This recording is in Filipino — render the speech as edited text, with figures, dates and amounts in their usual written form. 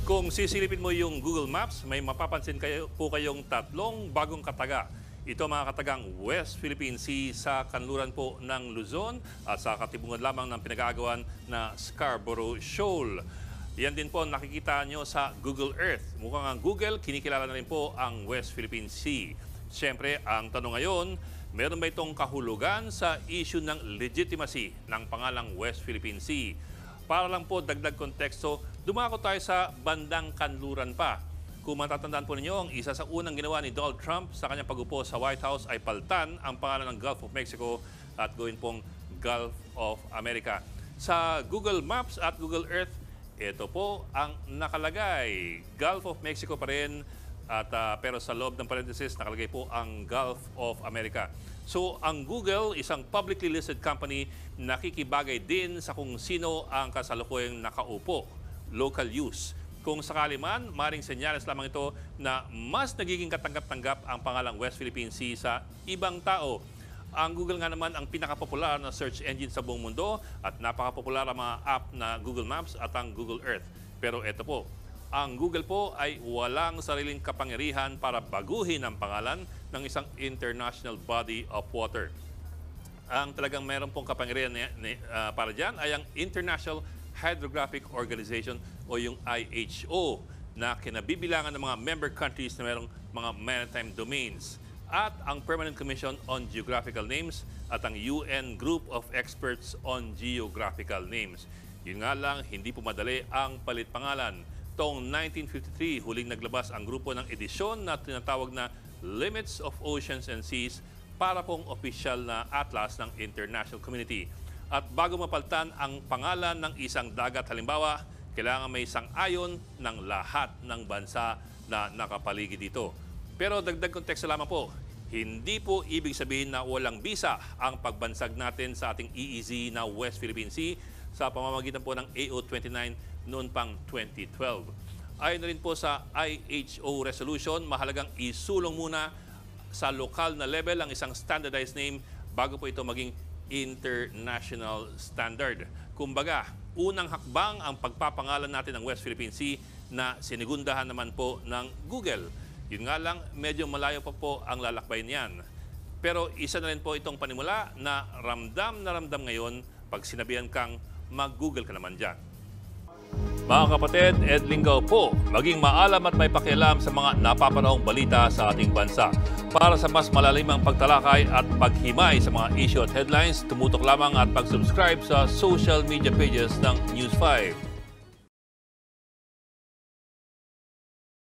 Kung sisilipin mo yung Google Maps, may mapapansin po kayong tatlong bagong kataga. Ito mga katagang West Philippine Sea sa kanluran po ng Luzon at sa katibungan lamang ng pinag-aagawan na Scarborough Shoal. Yan din po nakikita nyo sa Google Earth. Mukhang ang Google, kinikilala na rin po ang West Philippine Sea. Siyempre, ang tanong ngayon, meron ba itong kahulugan sa issue ng legitimacy ng pangalang West Philippine Sea? Para lang po dagdag konteksto, dumako tayo sa bandang kanluran pa. Kung matatandaan po ninyo, ang isa sa unang ginawa ni Donald Trump sa kanyang pag-upo sa White House ay paltan ang pangalan ng Gulf of Mexico at gawin pong Gulf of America. Sa Google Maps at Google Earth, ito po ang nakalagay. Gulf of Mexico pa rin, at, pero sa loob ng parenthesis, nakalagay po ang Gulf of America. So, ang Google, isang publicly listed company, nakikibagay din sa kung sino ang kasalukuyang nakaupo, local use. Kung sakali man, maring senyales lamang ito na mas nagiging katanggap-tanggap ang pangalang West Philippine Sea sa ibang tao. Ang Google nga naman ang pinakapopular na search engine sa buong mundo at napakapopular ang mga app na Google Maps at ang Google Earth. Pero ito po, ang Google po ay walang sariling kapangyarihan para baguhin ang pangalan ng isang international body of water. Ang talagang meron pong kapangyarihan para dyan ay ang International Hydrographic Organization o yung IHO na kinabibilangan ng mga member countries na merong mga maritime domains at ang Permanent Commission on Geographical Names at ang UN Group of Experts on Geographical Names. Yun nga lang, hindi po madali ang palit pangalan. Taong 1953, huling naglabas ang grupo ng edisyon na tinatawag na Limits of Oceans and Seas para pong opisyal na atlas ng international community. At bago mapalitan ang pangalan ng isang dagat halimbawa, kailangan may sang-ayon ng lahat ng bansa na nakapaligid dito. Pero dagdag konteksto lamang po, hindi po ibig sabihin na walang bisa ang pagbansag natin sa ating EEZ na West Philippine Sea sa pamamagitan po ng AO-29 noon pang 2012. Ayon na rin po sa IHO resolution, mahalagang isulong muna sa lokal na level ang isang standardized name bago po ito maging international standard. Kumbaga, unang hakbang ang pagpapangalan natin ng West Philippine Sea na sinigundahan naman po ng Google. Yun nga lang, medyo malayo pa po ang lalakbay niyan. Pero isa na rin po itong panimula na ramdam ngayon pag sinabihan kang mag-Google ka naman dyan. Mga kapatid, Ed Lingaw po, maging maalam at may pakialam sa mga napapanahong balita sa ating bansa. Para sa mas malalimang pagtalakay at paghimay sa mga issue at headlines, tumutok lamang at pag-subscribe sa social media pages ng News 5.